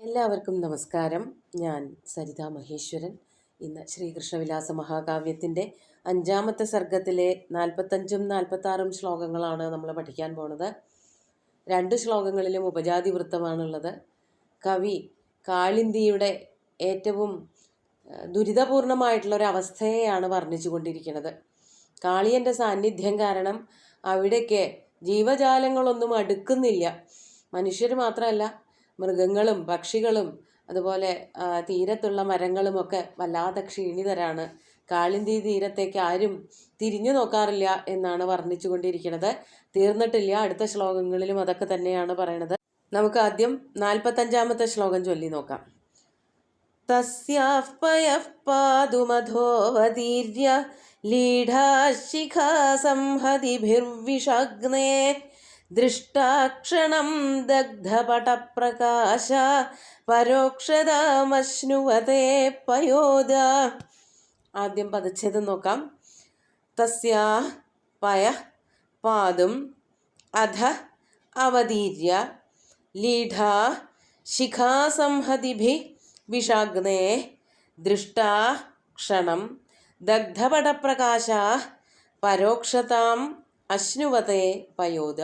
എല്ലാവർക്കും നമസ്കാരം. ഞാൻ സരിത മഹേശ്വരൻ. ഇന്ന് ശ്രീകൃഷ്ണവിലാസ മഹാകാവ്യത്തിൻ്റെ 5-ാമത്തെ സർഗത്തിലെ 45ഉം 46ഉം ശ്ലോകങ്ങളാണ് നമ്മൾ പഠിക്കാൻ പോണത്. 2 ശ്ലോകങ്ങളിലും ഉപജാതി വൃത്തമാണുള്ളത്. കവി കാളിന്ദിയുടെ ഏറ്റവും ദുരിതപൂർണമായിട്ടുള്ളൊരവസ്ഥയെയാണ് വർണ്ണിച്ചു കൊണ്ടിരിക്കുന്നത്. കാളിയൻ്റെ സാന്നിധ്യം കാരണം അവിടേക്ക് ജീവജാലങ്ങളൊന്നും അടുക്കുന്നില്ല. മനുഷ്യർ മാത്രമല്ല, മൃഗങ്ങളും പക്ഷികളും അതുപോലെ തീരത്തുള്ള മരങ്ങളുമൊക്കെ വല്ലാതെ ക്ഷീണിതരാണ്. കാളിന്തി തീരത്തേക്ക് ആരും തിരിഞ്ഞു നോക്കാറില്ല എന്നാണ് വർണ്ണിച്ചു കൊണ്ടിരിക്കുന്നത്. തീർന്നിട്ടില്ല, അടുത്ത ശ്ലോകങ്ങളിലും അതൊക്കെ തന്നെയാണ് പറയണത്. നമുക്ക് ആദ്യം 45ാമത്തെ ശ്ലോകം ചൊല്ലി നോക്കാം. തസ്യാഃ പയഃ പാതുമധോവതീര്യ ലീഢാശിഖാസംഹതിഭിർവിഷഗ്നേ ദൃഷ്ടാക്ഷണം ദഗ്ധപടപ്രകാശ പരോക്ഷതാമശ്നുവതേ പയോദ. ആദ്യം പദച്ഛേദം നോക്കാം. തസ്യാ പയ പാദം അധ അവതീര്യ ലീഢാ ശിഖാസംഹതിഭി വിഷാഗ്നേ ദൃഷ്ടാ ക്ഷണം ദഗ്ധപടപ്രകാശ പരോക്ഷതാം അശ്നുവതേ പയോദ.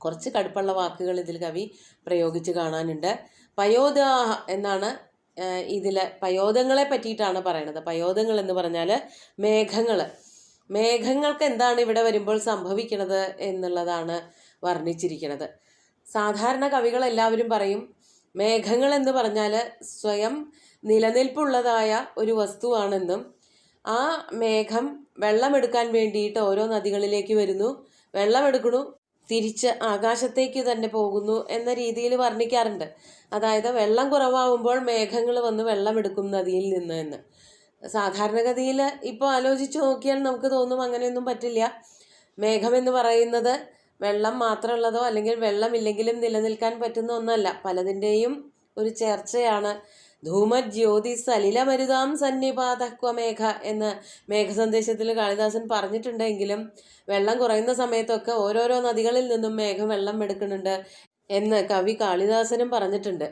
കുറച്ച് കടുപ്പുള്ള വാക്കുകൾ ഇതിൽ കവി പ്രയോഗിച്ച് കാണാനുണ്ട്. പയോദ എന്നാണ് ഇതിൽ പയോദങ്ങളെ പറ്റിയിട്ടാണ് പറയണത്. പയോദങ്ങൾ എന്ന് പറഞ്ഞാൽ മേഘങ്ങൾക്ക് എന്താണ് ഇവിടെ വരുമ്പോൾ സംഭവിക്കുന്നത് എന്നുള്ളതാണ് വർണ്ണിച്ചിരിക്കുന്നത്. സാധാരണ കവികളെല്ലാവരും പറയും മേഘങ്ങൾ എന്ന് പറഞ്ഞാൽ സ്വയം നിലനിൽപ്പുള്ളതായ ഒരു വസ്തുവാണെന്നും ആ മേഘം വെള്ളമെടുക്കാൻ വേണ്ടിയിട്ട് ഓരോ നദികളിലേക്ക് വരുന്നു, വെള്ളമെടുക്കണു, തിരിച്ച് ആകാശത്തേക്ക് തന്നെ പോകുന്നു എന്ന രീതിയിൽ വർണ്ണിക്കാറുണ്ട്. അതായത് വെള്ളം കുറവാകുമ്പോൾ മേഘങ്ങൾ വന്ന് വെള്ളമെടുക്കും നദിയിൽ നിന്ന് എന്ന്. സാധാരണഗതിയിൽ ഇപ്പോൾ ആലോചിച്ച് നോക്കിയാൽ നമുക്ക് തോന്നും അങ്ങനെയൊന്നും പറ്റില്ല. മേഘമെന്ന് പറയുന്നത് വെള്ളം മാത്രമുള്ളതോ അല്ലെങ്കിൽ വെള്ളമില്ലെങ്കിലും നിലനിൽക്കാൻ പറ്റുന്ന ഒന്നല്ല. പലതിൻ്റെയും ഒരു ചേർച്ചയാണ്. ധൂമജ്യോതി സലിലമരുതാം സന്നിപാതക്വമേഘ എന്ന് മേഘസന്ദേശത്തിൽ കാളിദാസൻ പറഞ്ഞിട്ടുണ്ടെങ്കിലും വെള്ളം കുറയുന്ന സമയത്തൊക്കെ ഓരോരോ നദികളിൽ നിന്നും മേഘം വെള്ളം എടുക്കുന്നുണ്ട് എന്ന് കവി കാളിദാസനും പറഞ്ഞിട്ടുണ്ട്.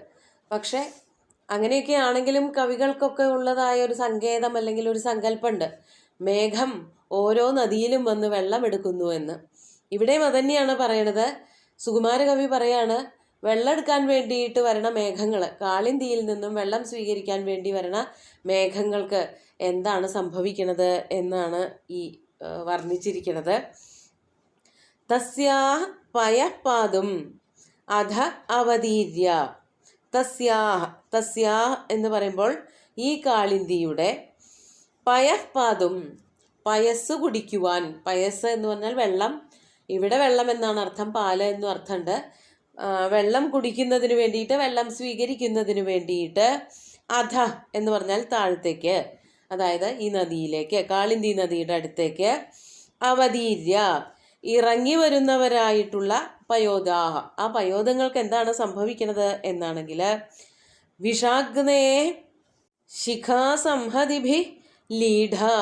പക്ഷേ അങ്ങനെയൊക്കെ ആണെങ്കിലും കവികൾക്കൊക്കെ ഉള്ളതായ ഒരു സങ്കേതം അല്ലെങ്കിൽ ഒരു സങ്കല്പമുണ്ട്, മേഘം ഓരോ നദിയിലും വന്ന് വെള്ളം എടുക്കുന്നു എന്ന്. ഇവിടെയും അതന്നെയാണ് പറയണത്. സുകുമാരകവി പറയാണ്, വെള്ളം എടുക്കാൻ വേണ്ടിയിട്ട് വരണ മേഘങ്ങൾ, കാളിന്തിയിൽ നിന്നും വെള്ളം സ്വീകരിക്കാൻ വേണ്ടി വരണ മേഘങ്ങൾക്ക് എന്താണ് സംഭവിക്കുന്നത് എന്നാണ് ഈ വർണ്ണിച്ചിരിക്കുന്നത്. തസ്യാ പയഃപാദം അധ അവതീര്യ. തസ്യാ എന്ന് പറയുമ്പോൾ ഈ കാളിന്തിയുടെ പയഃപാദം, പയസ് കുടിക്കുവാൻ. പയസ് എന്ന് പറഞ്ഞാൽ വെള്ളം, ഇവിടെ വെള്ളം എന്നാണ് അർത്ഥം, പാല് എന്നും അർത്ഥമുണ്ട്. വെള്ളം കുടിക്കുന്നതിന് വേണ്ടിയിട്ട്, വെള്ളം സ്വീകരിക്കുന്നതിന് വേണ്ടിയിട്ട്, അധ എന്ന് പറഞ്ഞാൽ താഴത്തേക്ക്, അതായത് ഈ നദിയിലേക്ക്, കാളിന്തി നദിയുടെ അടുത്തേക്ക്, അവതീര്യ ഇറങ്ങി വരുന്നവരായിട്ടുള്ള പയോദാഹ. ആ പയോദങ്ങൾക്ക് എന്താണ് സംഭവിക്കുന്നത് എന്നാണെങ്കിൽ, വിഷാഗ്നേ ശിഖാസംഹതിഭി ലീഢാ.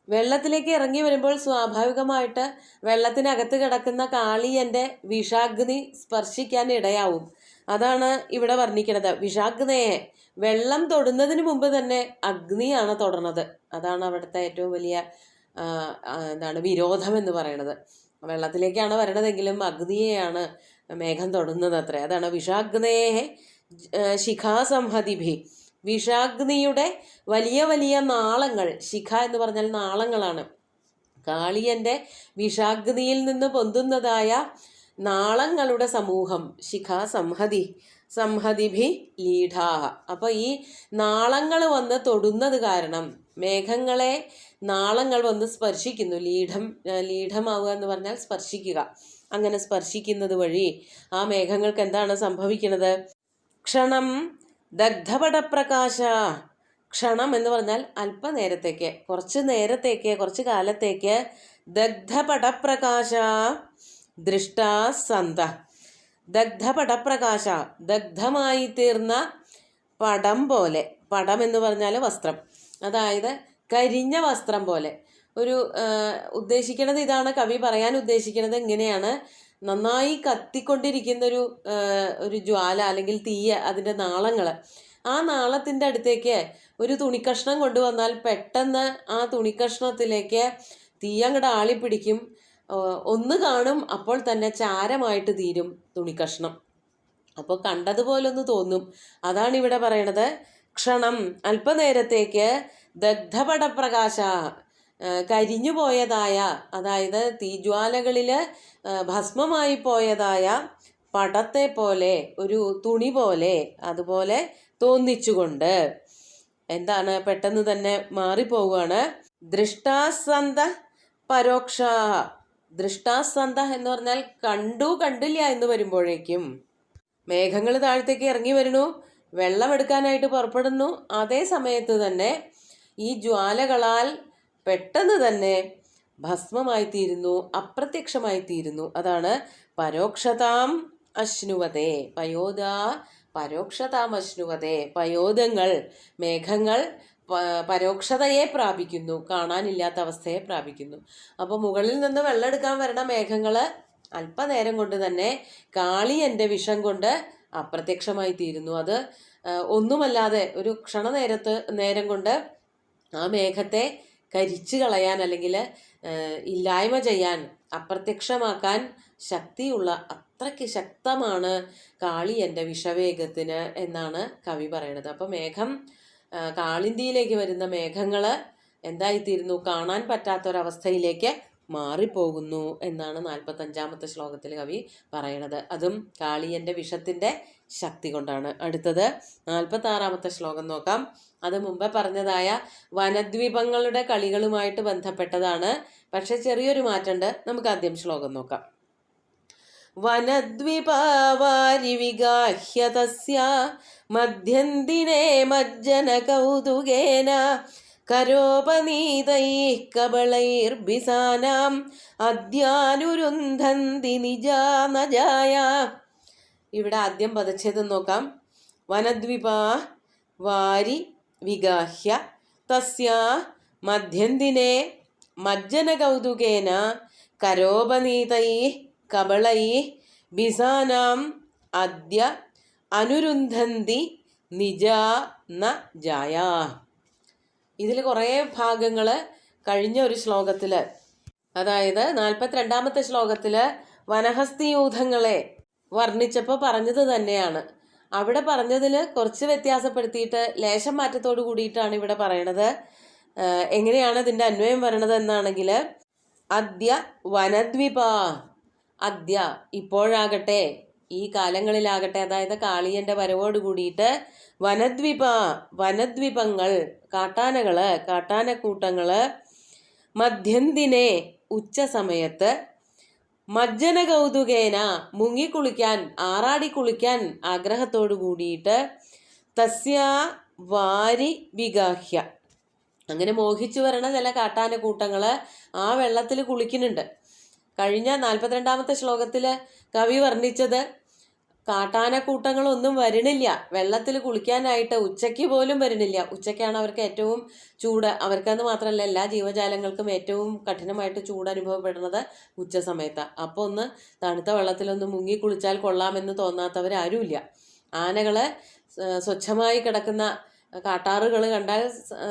വെള്ളത്തിലേക്ക് ഇറങ്ങി വരുമ്പോൾ സ്വാഭാവികമായിട്ട് വെള്ളത്തിനകത്ത് കിടക്കുന്ന കാളിയൻ്റെ വിഷാഗ്നി സ്പർശിക്കാൻ ഇടയാവും. അതാണ് ഇവിടെ വർണ്ണിക്കുന്നത്. വിഷാഗ്നയെ, വെള്ളം തൊടുന്നതിന് മുമ്പ് തന്നെ അഗ്നിയാണ് തൊടുന്നത്. അതാണ് അവിടുത്തെ ഏറ്റവും വലിയ വിരോധം എന്ന് പറയുന്നത്. വെള്ളത്തിലേക്കാണ് വരണതെങ്കിലും അഗ്നിയെയാണ് മേഘം തൊടുന്നത് അത്രേ. അതാണ് വിഷാഗ്നയെ ശിഖാസംഹതിഭി. വിഷാഗ്നിയുടെ വലിയ വലിയ നാളങ്ങൾ, ശിഖ എന്ന് പറഞ്ഞാൽ നാളങ്ങളാണ്. കാളിയൻ്റെ വിഷാഗ്നിയിൽ നിന്ന് പൊന്തുന്നതായ നാളങ്ങളുടെ സമൂഹം, സംഹതിഭി ലീഢാഹ. അപ്പോൾ ഈ നാളങ്ങൾ വന്ന് തൊടുന്നത് കാരണം മേഘങ്ങളെ നാളങ്ങൾ വന്ന് സ്പർശിക്കുന്നു. ലീഢമാവുക എന്ന് പറഞ്ഞാൽ സ്പർശിക്കുക. അങ്ങനെ സ്പർശിക്കുന്നത് വഴി ആ മേഘങ്ങൾക്ക് എന്താണ് സംഭവിക്കുന്നത്? ക്ഷണം ദഗ്ധപടപ്രകാശ. ക്ഷണം എന്ന് പറഞ്ഞാൽ അല്പനേരത്തേക്ക്, കുറച്ച് കാലത്തേക്ക്, ദഗ്ധപടപ്രകാശ ദൃഷ്ടാസന്ത. ദഗ്ധപടപ്രകാശ, ദഗ്ധമായി തീർന്ന പടം പോലെ. പടം എന്ന് പറഞ്ഞാൽ വസ്ത്രം, അതായത് കരിഞ്ഞ വസ്ത്രം പോലെ. ഒരു ഉദ്ദേശിക്കുന്നത് ഇതാണ്, കവി പറയാൻ ഉദ്ദേശിക്കുന്നത് ഇങ്ങനെയാണ്. നന്നായി കത്തിക്കൊണ്ടിരിക്കുന്നൊരു ഒരു ജ്വാല അല്ലെങ്കിൽ തീയ, അതിൻ്റെ നാളങ്ങൾ, ആ നാളത്തിൻ്റെ അടുത്തേക്ക് ഒരു തുണിക്കഷ്ണം കൊണ്ടുവന്നാൽ പെട്ടെന്ന് ആ തുണിക്കഷ്ണത്തിലേക്ക് തീ അങ്ങോട്ട് ആളിപ്പിടിക്കും. ഒന്ന് കാണും, അപ്പോൾ തന്നെ ചാരമായിട്ട് തീരും തുണിക്കഷ്ണം. അപ്പോൾ കണ്ടതുപോലൊന്ന് തോന്നും. അതാണ് ഇവിടെ പറയണത്. ക്ഷണം, അല്പനേരത്തേക്ക് ദഗ്ധപടപ്രകാശ, കരിഞ്ഞു പോയതായ, അതായത് തീജ്വാലകളിൽ ഭസ്മമായി പോയതായ പടത്തെ പോലെ, ഒരു തുണി പോലെ, അതുപോലെ തോന്നിച്ചുകൊണ്ട് എന്താണ്, പെട്ടെന്ന് തന്നെ മാറിപ്പോവുകയാണ്. ദൃഷ്ടാസന്ത പരോക്ഷ. ദൃഷ്ടാസന്ത എന്ന് പറഞ്ഞാൽ കണ്ടില്ല എന്ന് വരുമ്പോഴേക്കും മേഘങ്ങൾ താഴത്തേക്ക് ഇറങ്ങി വരുന്നു, വെള്ളമെടുക്കാനായിട്ട് പുറപ്പെടുന്നു. അതേ സമയത്ത് തന്നെ ഈ ജ്വാലകളാൽ പെട്ടെന്ന് തന്നെ ഭസ്മമായി തീരുന്നു, അപ്രത്യക്ഷമായി തീരുന്നു. അതാണ് പരോക്ഷതാം അശ്നുവതേ. പരോക്ഷതാം അശ്നുവതേ. പയോദങ്ങൾ, മേഘങ്ങൾ പരോക്ഷതയെ പ്രാപിക്കുന്നു, കാണാനില്ലാത്ത അവസ്ഥയെ പ്രാപിക്കുന്നു. അപ്പോൾ മുകളിൽ നിന്ന് വെള്ളം എടുക്കാൻ വരണ മേഘങ്ങൾ അല്പനേരം കൊണ്ട് തന്നെ കാളിയൻ്റെ വിഷം കൊണ്ട് അപ്രത്യക്ഷമായി തീരുന്നു. അത് ഒന്നുമല്ലാതെ ഒരു നേരം കൊണ്ട് ആ മേഘത്തെ കരിച്ചു കളയാൻ, അല്ലെങ്കിൽ ഇല്ലായ്മ ചെയ്യാൻ, അപ്രത്യക്ഷമാക്കാൻ ശക്തിയുള്ള, അത്രയ്ക്ക് ശക്തമാണ് കാളിയൻ്റെ വിഷവേഗത്തിന് എന്നാണ് കവി പറയണത്. അപ്പോൾ കാളിന്തിയിലേക്ക് വരുന്ന മേഘങ്ങൾ എന്തായിത്തീരുന്നു, കാണാൻ പറ്റാത്തൊരവസ്ഥയിലേക്ക് മാറിപ്പോകുന്നു എന്നാണ് 45-ാമത്തെ ശ്ലോകത്തിൽ കവി പറയണത്. അതും കാളിയൻ്റെ വിഷത്തിൻ്റെ ശക്തി കൊണ്ടാണ്. അടുത്തത് 46-ാമത്തെ ശ്ലോകം നോക്കാം. അത് മുമ്പേ പറഞ്ഞതായ വനദ്വീപങ്ങളുടെ കളികളുമായിട്ട് ബന്ധപ്പെട്ടതാണ്. പക്ഷെ ചെറിയൊരു മാറ്റമുണ്ട്. നമുക്ക് ആദ്യം ശ്ലോകം നോക്കാം. വനദ്വീപാവാരി വിഗാഹ്യ തസ്യ മധ്യന്തിനേ മജ്ജന കൗതുകേന കരോപനീതൈഃ കബളൈർബിസാനാം അദ്യാനുരുന്ധന്തി നിജാനജായ. ഇവിടെ ആദ്യം പദച്ഛേദം നോക്കാം. വനദ്വീപാ വാരി വിഗാഹ്യ തസ്യ മധ്യന്തിനേ മജ്ജന കൗതുകേന കരോപനീതൈഃ കബളൈഃ ബിസാനാം അദ്യ അനുരുന്ധന്തി നിജാ ന ജായ. ഇതിൽ കുറേ ഭാഗങ്ങൾ കഴിഞ്ഞ ഒരു ശ്ലോകത്തിൽ, അതായത് 42-ാമത്തെ ശ്ലോകത്തിൽ വനഹസ്തിയൂഥങ്ങളെ വർണ്ണിച്ചപ്പോൾ പറഞ്ഞത് തന്നെയാണ്. അവിടെ പറഞ്ഞതിൽ കുറച്ച് വ്യത്യാസപ്പെടുത്തിയിട്ട് ലേശം മാറ്റത്തോട് കൂടിയിട്ടാണ് ഇവിടെ പറയണത്. എങ്ങനെയാണ് ഇതിൻ്റെ അന്വയം വരണത് എന്നാണെങ്കിൽ, അദ്യ വനദ്വീപ, അദ്യ ഇപ്പോഴാകട്ടെ, ഈ കാലങ്ങളിലാകട്ടെ, അതായത് കാളിയൻ്റെ വരവോട് കൂടിയിട്ട് വനദ്വീപങ്ങൾ, കാട്ടാനക്കൂട്ടങ്ങൾ, മധ്യന്തിനെ ഉച്ച സമയത്ത്, മജ്ജന കൗതുകേന മുങ്ങിക്കുളിക്കാൻ, ആറാടിക്കുളിക്കാൻ ആഗ്രഹത്തോടു കൂടിയിട്ട്, തസ്യ വാരി വിഗാഹ്യ, അങ്ങനെ മോഹിച്ചു വരണ ചില കാട്ടാനക്കൂട്ടങ്ങൾ ആ വെള്ളത്തിൽ കുളിക്കുന്നുണ്ട്. കഴിഞ്ഞ 42-ാമത്തെ ശ്ലോകത്തിൽ കവി വർണ്ണിച്ചത് കാട്ടാനക്കൂട്ടങ്ങളൊന്നും വരണില്ല വെള്ളത്തിൽ കുളിക്കാനായിട്ട്, ഉച്ചയ്ക്ക് പോലും വരണില്ല. ഉച്ചയ്ക്കാണ് അവർക്ക് ഏറ്റവും ചൂട്. അവർക്കെന്ന് മാത്രമല്ല, എല്ലാ ജീവജാലങ്ങൾക്കും ഏറ്റവും കഠിനമായിട്ട് ചൂട് അനുഭവപ്പെടുന്നത് ഉച്ച സമയത്താണ്. അപ്പോൾ ഒന്ന് തണുത്ത വെള്ളത്തിലൊന്ന് മുങ്ങി കുളിച്ചാൽ കൊള്ളാമെന്ന് തോന്നാത്തവരാരുമില്ല. ആനകൾ സ്വച്ഛമായി കിടക്കുന്ന കാട്ടാറുകൾ കണ്ടാൽ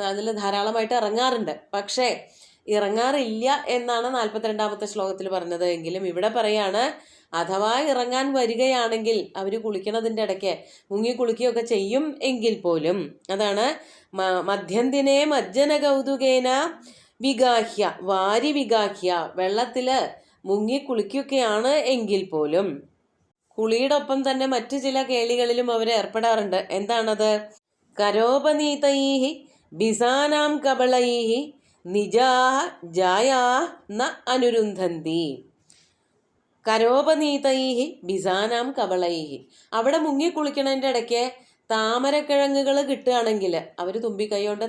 അതിൽ ധാരാളമായിട്ട് ഇറങ്ങാറുണ്ട്. പക്ഷേ ഇറങ്ങാറില്ല എന്നാണ് 42-ാമത്തെ ശ്ലോകത്തിൽ പറഞ്ഞത്. എങ്കിലും ഇവിടെ പറയാണ്, അഥവാ ഇറങ്ങാൻ വരികയാണെങ്കിൽ അവർ കുളിക്കണതിൻ്റെ ഇടയ്ക്ക് മുങ്ങി കുളിക്കുകയൊക്കെ ചെയ്യും എങ്കിൽ പോലും, അതാണ് മധ്യന്തിനെ മജ്ജന കൗതുകേന വിഗാഹ്യ, വാരി വിഗാഹ്യ, വെള്ളത്തിൽ മുങ്ങി കുളിക്കുകയാണ് എങ്കിൽ പോലും കുളിയുടെ ഒപ്പം തന്നെ മറ്റു ചില കേളികളിലും അവർ ഏർപ്പെടാറുണ്ട്. എന്താണത്? കരോപനീതൈഃ ബിസാനാം കബളൈഃ നിജാ ജായാ ന അനുരുന്ധന്തി. കരോപനീതൈഃ ബിസാനാം കബളൈഃ, അവിടെ മുങ്ങിക്കുളിക്കണതിൻ്റെ ഇടയ്ക്ക് താമരക്കിഴങ്ങുകൾ കിട്ടുകയാണെങ്കിൽ അവർ തുമ്പിക്കൈ കൊണ്ട്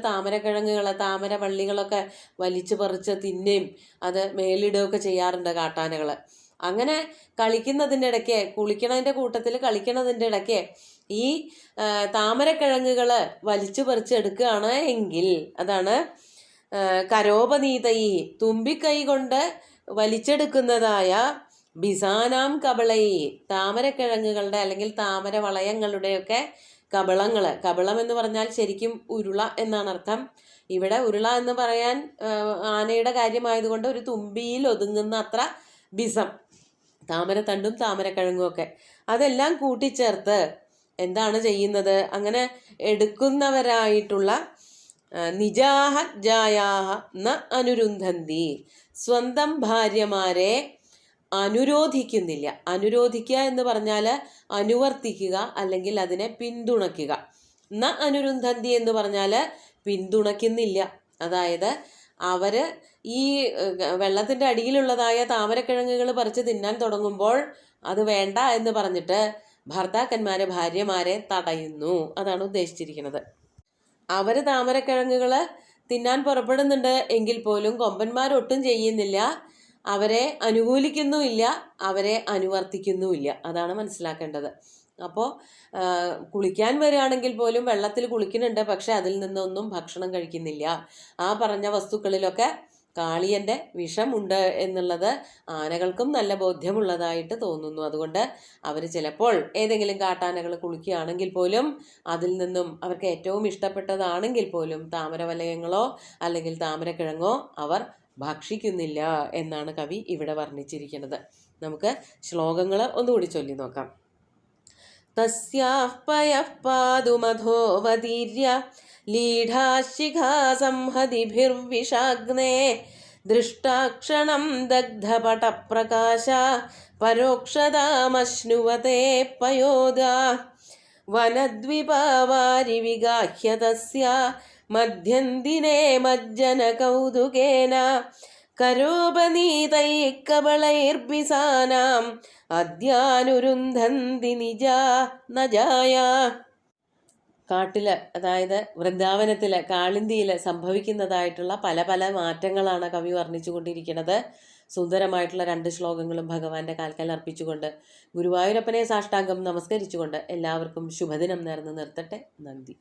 താമര വള്ളികളൊക്കെ വലിച്ചു പറിച്ച് തിന്നുകയും അത് മേലിടുകയൊക്കെ ചെയ്യാറുണ്ട് കാട്ടാനകൾ. അങ്ങനെ കളിക്കുന്നതിൻ്റെ ഇടയ്ക്ക്, കുളിക്കണതിൻ്റെ കൂട്ടത്തിൽ കളിക്കണതിൻ്റെ ഇടയ്ക്ക് ഈ താമരക്കിഴങ്ങുകൾ വലിച്ചു പറിച്ചെടുക്കുകയാണ് എങ്കിൽ, അതാണ് കരോപനീതൈ, തുമ്പിക്കൈ കൊണ്ട് വലിച്ചെടുക്കുന്നതായ ബിസാനാം കബളൈ, താമരക്കിഴങ്ങുകളുടെ അല്ലെങ്കിൽ താമര വളയങ്ങളുടെയൊക്കെ കബളങ്ങൾ. കബളം എന്ന് പറഞ്ഞാൽ ശരിക്കും ഉരുള എന്നാണ് അർത്ഥം. ഇവിടെ ഉരുള എന്ന് പറയാൻ ആനയുടെ കാര്യമായതുകൊണ്ട് ഒരു തുമ്പിയിൽ ഒതുങ്ങുന്ന അത്ര ബിസം, താമരത്തണ്ടും താമരക്കിഴങ്ങും ഒക്കെ അതെല്ലാം കൂട്ടിച്ചേർത്ത് എന്താണ് ചെയ്യുന്നത്? അങ്ങനെ എടുക്കുന്നവരായിട്ടുള്ള നിജാഹ ജായാഹ ന അനുരുന്ധന്തി, സ്വന്തം ഭാര്യമാരെ അനുരോധിക്കുന്നില്ല. അനുരോധിക്കുക എന്ന് പറഞ്ഞാൽ അനുവർത്തിക്കുക അല്ലെങ്കിൽ അതിനെ പിന്തുണയ്ക്കുക. ന അനുരുന്ധന്തി എന്ന് പറഞ്ഞാൽ പിന്തുണയ്ക്കുന്നില്ല. അതായത് അവർ ഈ വെള്ളത്തിൻ്റെ അടിയിലുള്ളതായ താമരക്കിഴങ്ങുകൾ പറിച്ച് തിന്നാൻ തുടങ്ങുമ്പോൾ അത് വേണ്ട എന്ന് പറഞ്ഞിട്ട് ഭർത്താക്കന്മാരെ ഭാര്യമാരെ തടയുന്നു. അതാണ് ഉദ്ദേശിച്ചിരിക്കുന്നത്. അവർ താമരക്കിഴങ്ങുകൾ തിന്നാൻ പുറപ്പെടുന്നുണ്ട് എങ്കിൽ പോലും കൊമ്പന്മാരൊട്ടും ചെയ്യുന്നില്ല. അവരെ അനുകൂലിക്കുന്നുമില്ല, അവരെ അനുവർത്തിക്കുന്നുമില്ല. അതാണ് മനസ്സിലാക്കേണ്ടത്. അപ്പോൾ കുളിക്കാൻ വരികയാണെങ്കിൽ പോലും വെള്ളത്തിൽ കുളിക്കുന്നുണ്ട്, പക്ഷെ അതിൽ നിന്നൊന്നും ഭക്ഷണം കഴിക്കുന്നില്ല. ആ പറഞ്ഞ വസ്തുക്കളിലൊക്കെ കാളിയൻ്റെ വിഷമുണ്ട് എന്നുള്ളത് ആനകൾക്കും നല്ല ബോധ്യമുള്ളതായിട്ട് തോന്നുന്നു. അതുകൊണ്ട് അവർ ചിലപ്പോൾ ഏതെങ്കിലും കാട്ടാനകൾ കുളിക്കുകയാണെങ്കിൽ പോലും അതിൽ നിന്നും അവർക്ക് ഏറ്റവും ഇഷ്ടപ്പെട്ടതാണെങ്കിൽ പോലും താമരവലയങ്ങളോ അല്ലെങ്കിൽ താമരക്കിഴങ്ങോ അവർ ഭക്ഷിക്കുന്നില്ല എന്നാണ് കവി ഇവിടെ വർണ്ണിച്ചിരിക്കുന്നത്. നമുക്ക് ശ്ലോകങ്ങൾ ഒന്നുകൂടി ചൊല്ലി നോക്കാം. തസ്യാഃ പയഃ പാതുമധോവതീര്യ ലീഢാശിഖാ സംഹതിഭിർവിഷാഗ്നേ ദൃഷ്ടാക്ഷണം ദഗ്ധപടപ്രകാശ പരോക്ഷതാമശ്നുവതേ പയോദാ വനദ്വിപാവാരി വിഗാഹ്യ തസ്യ മധ്യന്തിനേ മജ്ജനകൗതുകേന കരോപനീതൈ കബളൈർബിസാനാം അദ്യാനുരുന്ധന്തി നിജാ നജായ. കാട്ടില്, അതായത് വൃന്ദാവനത്തില്, കാളിന്തിയിൽ സംഭവിക്കുന്നതായിട്ടുള്ള പല പല മാറ്റങ്ങളാണ് കവി വർണ്ണിച്ചു കൊണ്ടിരിക്കുന്നത്. സുന്ദരമായിട്ടുള്ള 2 ശ്ലോകങ്ങളും ഭഗവാന്റെ കാൽക്കൽ അർപ്പിച്ചുകൊണ്ട് ഗുരുവായൂരപ്പനെ സാഷ്ടാംഗം നമസ്കരിച്ചുകൊണ്ട് എല്ലാവർക്കും ശുഭദിനം നേർന്ന് നിർത്തട്ടെ. നന്ദി.